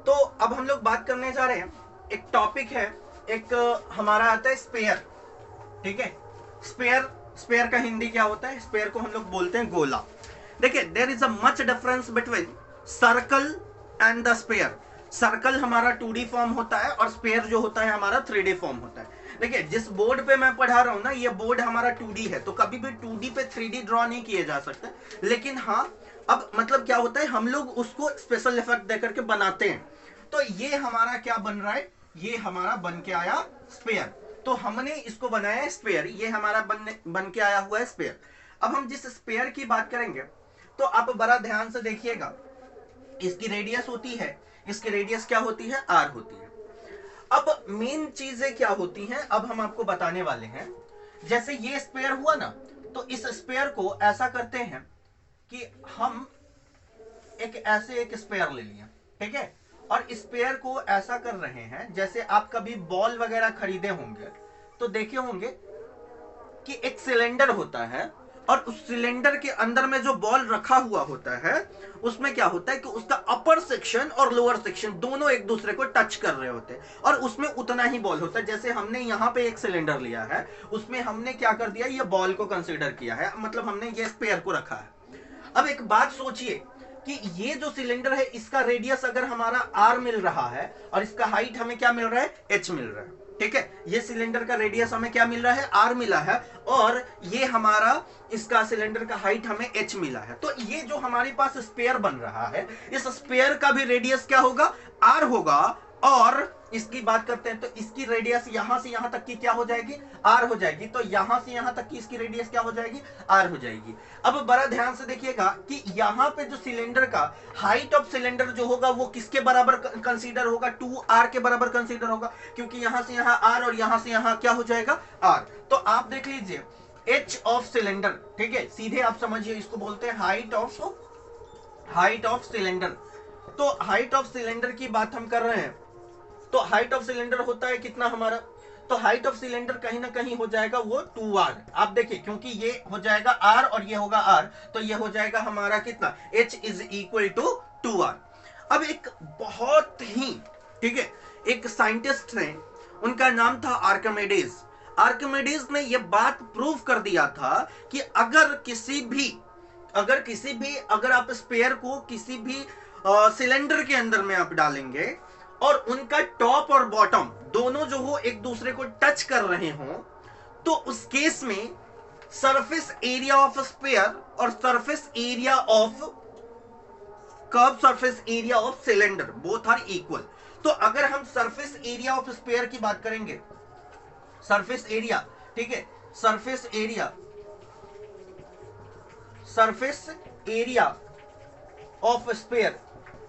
तो अब हम लोग बात करने जा रहे हैं, एक टॉपिक है, एक हमारा आता है स्पेयर। ठीक है, स्पेयर, स्पेयर का हिंदी क्या होता है? स्पेयर को हम लोग बोलते हैं गोला। देखिए, there is a much difference between circle and the sphere. Circle हमारा 2D फॉर्म होता है और स्पेयर जो होता है हमारा 3D फॉर्म होता है। देखिए, जिस बोर्ड पे मैं पढ़ा रहा हूं ना, ये बोर्ड हमारा 2D है, तो कभी भी 2D पे 3D ड्रॉ नहीं किए जा सकते। लेकिन हाँ, अब मतलब क्या होता है, हम लोग उसको स्पेशल इफेक्ट देकर के बनाते हैं। तो ये हमारा क्या बन रहा है? ये हमारा बन के आया स्पेयर। तो हमने इसको बनाया स्पेयर, ये हमारा बन के आया हुआ है स्पेयर। अब हम जिस स्पेयर की बात करेंगे, तो आप बड़ा ध्यान से देखिएगा। इसकी रेडियस होती है, इसकी रेडियस क्या होती है? आर होती है। अब मेन चीजें क्या होती हैं, अब हम आपको बताने वाले हैं। जैसे ये स्पेयर हुआ ना, तो इस स्पेयर को ऐसा करते हैं कि हम एक स्पेयर ले लिया, ठीक है, और स्पेयर को ऐसा कर रहे हैं, जैसे आप कभी बॉल वगैरह खरीदे होंगे तो देखे होंगे कि एक सिलेंडर होता है, और उस सिलेंडर के अंदर में जो बॉल रखा हुआ होता है, उसमें क्या होता है कि उसका अपर सेक्शन और लोअर सेक्शन दोनों एक दूसरे को टच कर रहे होते हैं, और उसमें उतना ही बॉल होता है। जैसे हमने यहाँ पे एक सिलेंडर लिया है, उसमें हमने क्या कर दिया, ये बॉल को कंसीडर किया है, मतलब हमने ये स्पेयर को रखा है। अब एक बात सोचिए कि ये जो सिलेंडर है, इसका रेडियस अगर हमारा आर मिल रहा है और इसका हाइट हमें क्या मिल रहा है? एच मिल रहा है। ठीक है, ये सिलेंडर का रेडियस हमें क्या मिल रहा है? आर मिला है, और ये हमारा इसका सिलेंडर का हाइट हमें एच मिला है। तो ये जो हमारे पास स्पेयर बन रहा है, इस स्पेयर का भी रेडियस क्या होगा? आर होगा। और इसकी बात करते हैं तो इसकी रेडियस यहां से यहां तक की क्या हो जाएगी? आर हो जाएगी। तो यहां से यहां तक की इसकी रेडियस क्या हो जाएगी? आर हो जाएगी। अब बड़ा ध्यान से देखिएगा कि यहां पे जो सिलेंडर का हाइट ऑफ सिलेंडर जो होगा, वो किसके बराबर कंसीडर होगा? 2r के बराबर कंसीडर होगा, क्योंकि यहां से यहां r और यहां से यहां क्या हो जाएगा? r। तो आप देख लीजिए, एच ऑफ सिलेंडर, ठीक है, सीधे आप समझिए, इसको बोलते हैं हाइट ऑफ सिलेंडर। तो हाइट ऑफ सिलेंडर की बात हम कर रहे हैं, तो हाइट ऑफ सिलेंडर होता है कितना हमारा? तो हाइट ऑफ सिलेंडर कहीं ना कहीं हो जाएगा वो 2r। आप देखिए, क्योंकि ये हो जाएगा r और ये होगा r, तो ये हो जाएगा हमारा कितना? h is equal to 2r। अब एक बहुत ही, ठीक है, एक साइंटिस्ट ने, उनका नाम था आर्किमिडीज। आर्किमिडीज ने यह बात प्रूव कर दिया था कि अगर अगर आप स्पेयर को किसी भी सिलेंडर के अंदर में आप डालेंगे और उनका टॉप और बॉटम दोनों जो हो एक दूसरे को टच कर रहे हो, तो उस केस में सरफेस एरिया ऑफ स्पेयर और surface area of curve, surface area of cylinder, both are equal. तो अगर हम सरफेस एरिया ऑफ स्पेयर की बात करेंगे, सरफेस एरिया, ठीक है, सरफेस एरिया ऑफ स्पेयर,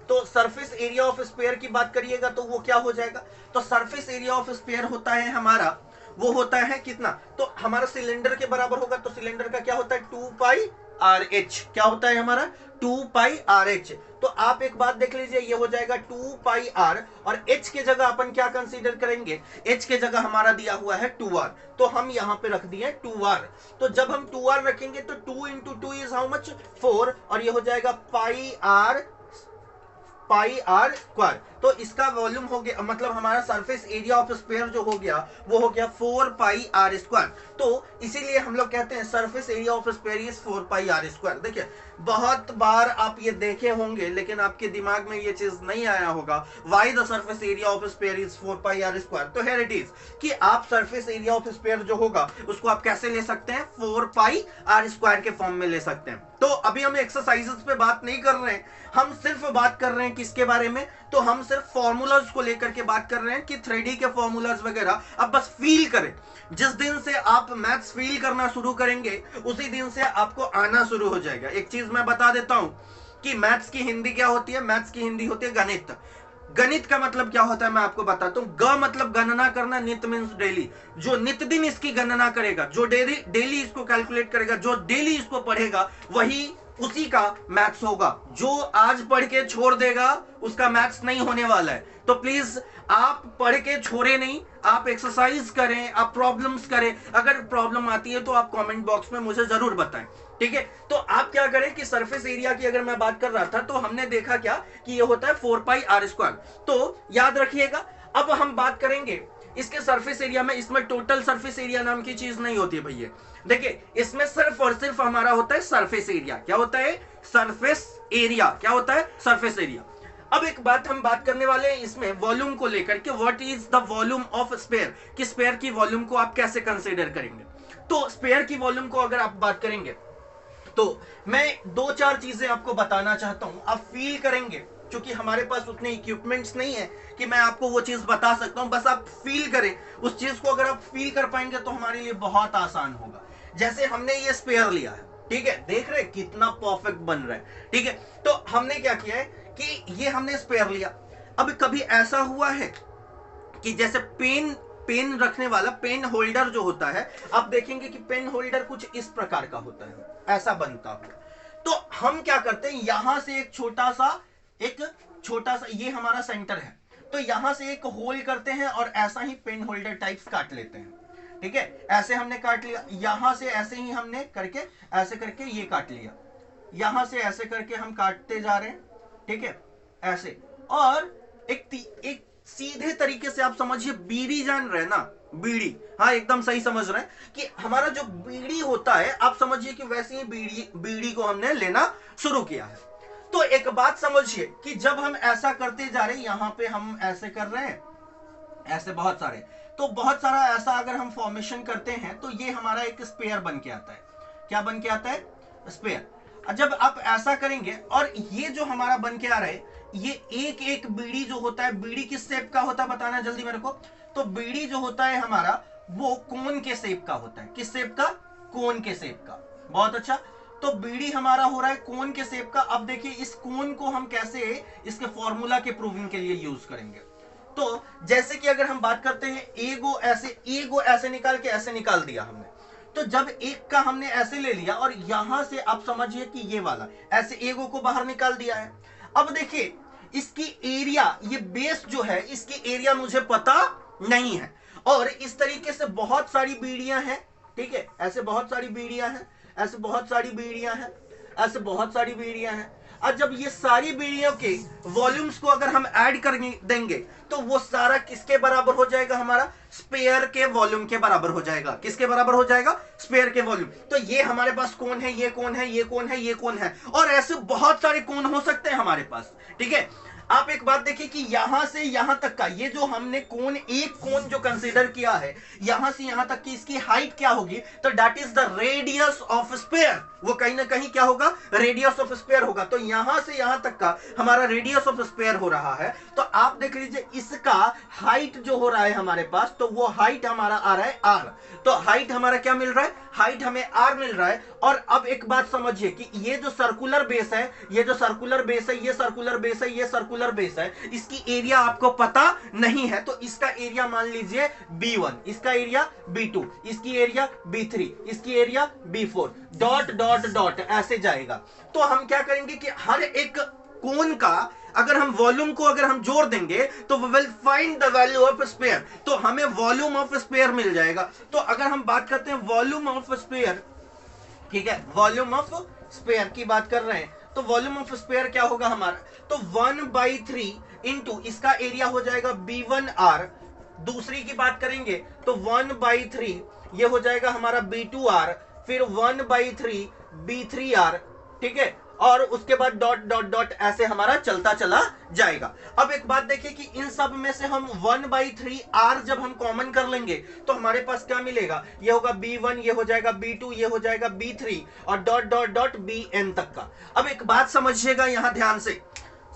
तो सरफेस एरिया ऑफ स्पेयर की बात करिएगा तो वो क्या हो जाएगा? तो सरफेस एरिया ऑफ स्पेयर होता है हमारा, वो होता है कितना? तो हमारा सिलेंडर के बराबर होगा, तो सिलेंडर का क्या होता है? 2πrh। क्या होता है हमारा? 2πrh। तो आप एक बात देख लीजिए, ये हो जाएगा 2πr, और h के जगह अपन क्या कंसीडर करेंगे? h के जगह हमारा दिया हुआ है 2r, तो हम यहां पे रख दिए 2r। तो जब हम 2r रखेंगे तो 2 इंटू 2 इज हाउ मच? 4, और ये हो जाएगा पाई आर स्क्वायर। तो इसका वॉल्यूम हो गया, मतलब हमारा सरफेस एरिया ऑफ स्पेयर जो हो गया, वो हो गया 4πr स्क्वायर। तो इसीलिए हम लोग कहते हैं surface area of spare is 4πr square. देखिए, बहुत बार आप ये देखे होंगे, लेकिन आपके दिमाग में ये चीज नहीं आया होगा, why the surface area of spare is 4πr square. तो हियर इट इज कि आप सरफेस एरिया ऑफ स्पेयर जो होगा उसको आप कैसे ले सकते हैं? 4πr स्क्वायर के फॉर्म में ले सकते हैं। तो अभी हम एक्सरसाइजेस पे बात नहीं कर रहे हैं, हम सिर्फ बात कर रहे हैं किसके बारे में? तो हम सिर्फ फॉर्मूलाज को लेकर के बात कर रहे हैं कि 3D के फॉर्मूलाज वगैरह अब बस फील करें। जिस दिन से आप मैथ्स फील करना शुरू करेंगे, उसी दिन से आपको आना शुरू हो जाएगा। एक चीज मैं बता देता हूं कि मैथ्स की हिंदी क्या होती है? मैथ्स की हिंदी होती है गणित। गणित का मतलब क्या होता है मैं आपको बताता हूं। ग मतलब गणना करना, नित मीन्स डेली। जो नित दिन इसकी गणना करेगा, जो डेली इसको कैलकुलेट करेगा, जो डेली इसको पढ़ेगा, वही उसी का मैथ्स होगा। जो आज पढ़ के छोड़ देगा उसका मैथ्स नहीं होने वाला है। तो प्लीज आप पढ़ के छोड़े नहीं, आप एक्सरसाइज करें, आप प्रॉब्लम्स करें। अगर प्रॉब्लम आती है तो आप कमेंट बॉक्स में मुझे जरूर बताएं, ठीक है। तो आप क्या करें कि सरफेस एरिया की अगर मैं बात कर रहा था तो हमने देखा क्या कि ये होता है 4πr²। तो याद रखिएगा। अब हम बात करेंगे इसके सरफेस एरिया में। इसमें टोटल सरफेस एरिया नाम की चीज नहीं होती है भैया। देखिए इसमें सिर्फ और सिर्फ हमारा होता है सरफेस एरिया। क्या होता है? Surface area. क्या होता है? Surface area. अब एक बात हम बात करने वाले हैं इसमें वॉल्यूम को लेकर के, what is the volume of sphere, कि स्फीयर की वॉल्यूम को आप कैसे कंसीडर करेंगे। तो स्फीयर की वॉल्यूम को अगर आप बात करेंगे तो मैं दो चार चीजें आपको बताना चाहता हूं, आप फील करेंगे। क्योंकि हमारे पास उतने इक्विपमेंट्स नहीं है कि मैं आपको वो चीज बता सकता हूं, बस आप फील करें उस चीज को। अगर आप फील कर पाएंगे तो हमारे लिए बहुत आसान होगा। जैसे हमने ये स्पेयर लिया है, ठीक है, देख रहे कितना परफेक्ट बन रहा है, ठीक है। तो हमने क्या किया है कि ये हमने स्पेयर लिया। अब कभी ऐसा हुआ है कि जैसे पेन रखने वाला पेन होल्डर जो होता है, आप देखेंगे कि पेन होल्डर कुछ इस प्रकार का होता है, ऐसा बनता हुआ। तो हम क्या करते हैं, यहां से एक छोटा सा ये हमारा सेंटर है, तो यहां से एक होल करते हैं और ऐसा ही पेन होल्डर टाइप्स काट लेते हैं, ठीक है। ऐसे हमने काट लिया, यहां से ऐसे ही हमने करके ऐसे करके ये काट लिया, यहां से ऐसे करके हम काटते जा रहे हैं, ठीक है, ऐसे। और एक सीधे तरीके से आप समझिए, बीड़ी जान रहे हैं ना, बीड़ी, हाँ एकदम सही समझ रहे हैं कि हमारा जो बीड़ी होता है, आप समझिए कि वैसे ही बीड़ी को हमने लेना शुरू किया है। तो एक बात समझिए कि जब हम ऐसा करते जा रहे हैं, यहां पे हम ऐसे कर रहे हैं, ऐसे बहुत सारे, तो बहुत सारा ऐसा अगर हम फॉर्मेशन करते हैं तो ये हमारा एक स्पेयर बन के आता है। क्या बन के आता है? स्पेयर। जब आप ऐसा करेंगे और ये जो हमारा बन के आ रहा है, ये एक एक बीड़ी जो होता है, बीड़ी किस शेप का होता है बताना जल्दी मेरे को। तो बीड़ी जो होता है हमारा वो कोन के शेप का होता है। किस शेप का? कोन के शेप का। बहुत अच्छा। तो बीड़ी हमारा हो रहा है कोन के शेप का। अब देखिए इस कोन को हम कैसे इसके फॉर्मूला के प्रूविंग के लिए यूज करेंगे। तो जैसे कि अगर हम बात करते हैं, एगो ऐसे निकाल के ऐसे निकाल दिया हमने। तो जब एक का हमने ऐसे ले लिया और यहां से आप समझिए कि ये वाला ऐसे एगो को बाहर निकाल दिया है। अब देखिए इसकी एरिया, ये बेस जो है इसकी एरिया मुझे पता नहीं है। और इस तरीके से बहुत सारी बीड़ियां हैं, ठीक है, ऐसे बहुत सारी बीड़ियां हैं, ऐसे बहुत सारी बीड़ियां हैं, ऐसे बहुत सारी बीड़ियां हैं। और जब ये सारी बीड़ियों के वॉल्यूम्स को अगर हम ऐड कर देंगे तो वो सारा किसके बराबर हो जाएगा? हमारा स्पेयर के वॉल्यूम के बराबर हो जाएगा। किसके बराबर हो जाएगा? स्पेयर के वॉल्यूम। तो ये हमारे पास कौन है, ये कौन है, ये कौन है, ये कौन है, और ऐसे बहुत सारे कौन हो सकते हैं हमारे पास, ठीक है। आप एक बात देखिए कि यहां से यहां तक का ये जो हमने कोन, एक कोन जो कंसीडर किया है, यहां से यहां तक की इसकी हाइट क्या होगी? तो that is the radius of sphere. वो कहीं ना कहीं क्या होगा? रेडियस ऑफ स्पेयर होगा। तो यहां से यहां तक का हमारा रेडियस ऑफ स्पेयर हो रहा है। तो आप देख लीजिए इसका हाइट जो हो रहा है हमारे पास, तो वो हाइट हमारा आ रहा है आर। तो हाइट हमारा क्या मिल रहा है? हाइट हमें आर मिल रहा है। और अब एक बात समझिए कि ये जो सर्कुलर बेस है, ये जो सर्कुलर बेस है, ये सर्कुलर बेस है, ये सर्कुलर बेस है, इसकी एरिया आपको पता नहीं है। तो इसका एरिया मान लीजिए B1, इसका एरिया B2, इसकी एरिया B3, इसकी area B4, dot dot dot ऐसे जाएगा। तो हम क्या करेंगे कि हर एक कोन का अगर हम वॉल्यूम को अगर हम जोड़ देंगे तो we will find the value of sphere. तो हमें वॉल्यूम ऑफ स्पेयर मिल जाएगा। तो अगर हम बात करते हैं वॉल्यूम ऑफ स्पेयर, ठीक है, वॉल्यूम ऑफ स्पेयर की बात कर रहे हैं, तो वॉल्यूम ऑफ स्पेयर क्या होगा हमारा? तो 1/3 इंटू इसका एरिया हो जाएगा B1R। दूसरी की बात करेंगे तो 1/3 ये हो जाएगा हमारा B2R, फिर 1/3 B3R, ठीक है, और उसके बाद डॉट डॉट डॉट ऐसे हमारा चलता चला जाएगा। अब एक बात देखिए कि इन सब में से हम 1/3R जब हम कॉमन कर लेंगे तो हमारे पास क्या मिलेगा? ये होगा B1, ये हो जाएगा B2, ये हो जाएगा B3 और डॉट डॉट डॉट BN तक का। अब एक बात समझिएगा, यहां ध्यान से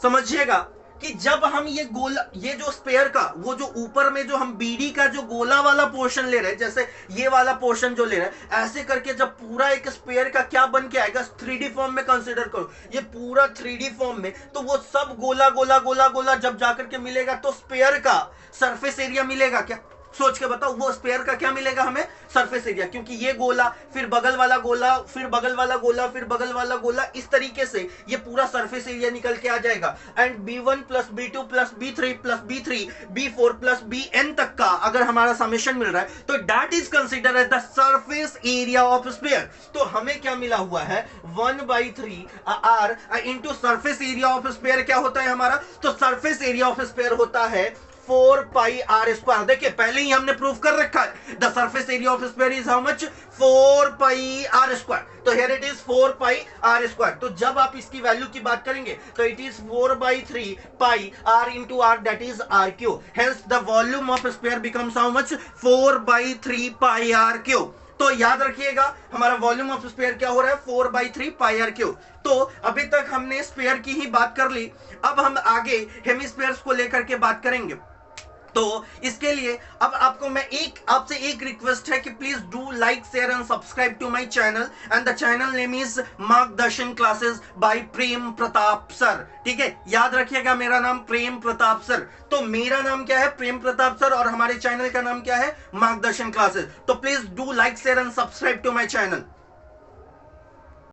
समझिएगा कि जब हम ये गोला, ये जो स्पेयर का वो जो ऊपर में जो हम बीडी का जो गोला वाला पोर्शन ले रहे हैं, जैसे ये वाला पोर्शन जो ले रहे हैं, ऐसे करके जब पूरा एक स्पेयर का क्या बन के आएगा, 3D फॉर्म में कंसीडर करो, ये पूरा 3D फॉर्म में, तो वो सब गोला गोला गोला गोला जब जाकर के मिलेगा तो स्पेयर का सरफेस एरिया मिलेगा क्या? सोच के बताओ, वो स्फीयर का क्या मिलेगा हमें? सरफेस एरिया, क्योंकि ये गोला, फिर बगल वाला गोला, फिर बगल वाला गोला, फिर बगल वाला गोला, इस तरीके से ये पूरा सरफेस एरिया निकल के आ जाएगा। And B1 plus B2 plus B3 plus B3 B4 plus BN तक का अगर हमारा समेशन मिल रहा है तो that is consider as the surface area of sphere. तो हमें क्या मिला हुआ है? 1/3 R into surface area of sphere क्या होता है हमारा? तो सरफेस एरिया ऑफ स्फीयर होता है 4 पाई आर स्क्वायर। देखिए पहले ही हमने प्रूफ कर रखा है, the surface area of sphere is how much? 4 pi R square. तो here it is 4 pi R square. तो जब आप इसकी वैल्यू की बात करेंगे तो it is 4/3 pi R into R, that is R cube. Hence the volume of sphere becomes how much? 4/3 pi R cube. तो याद रखिएगा हमारा वॉल्यूम ऑफ स्फीयर क्या हो रहा है? 4/3 पाई आर क्यू। तो अभी तक हमने स्फीयर की ही बात कर ली, अब हम आगे हेमिस्फीयर्स को लेकर के बात करेंगे। तो इसके लिए अब आपको मैं आपसे एक रिक्वेस्ट है कि please do like, share and subscribe to my channel, and the channel name is Margdarshan classes by Prem Pratap sir. ठीक है, याद रखिएगा मेरा नाम प्रेम प्रताप सर। तो मेरा नाम क्या है? प्रेम प्रताप सर, और हमारे चैनल का नाम क्या है? मार्गदर्शन क्लासेस। तो please do like, share and subscribe to my channel.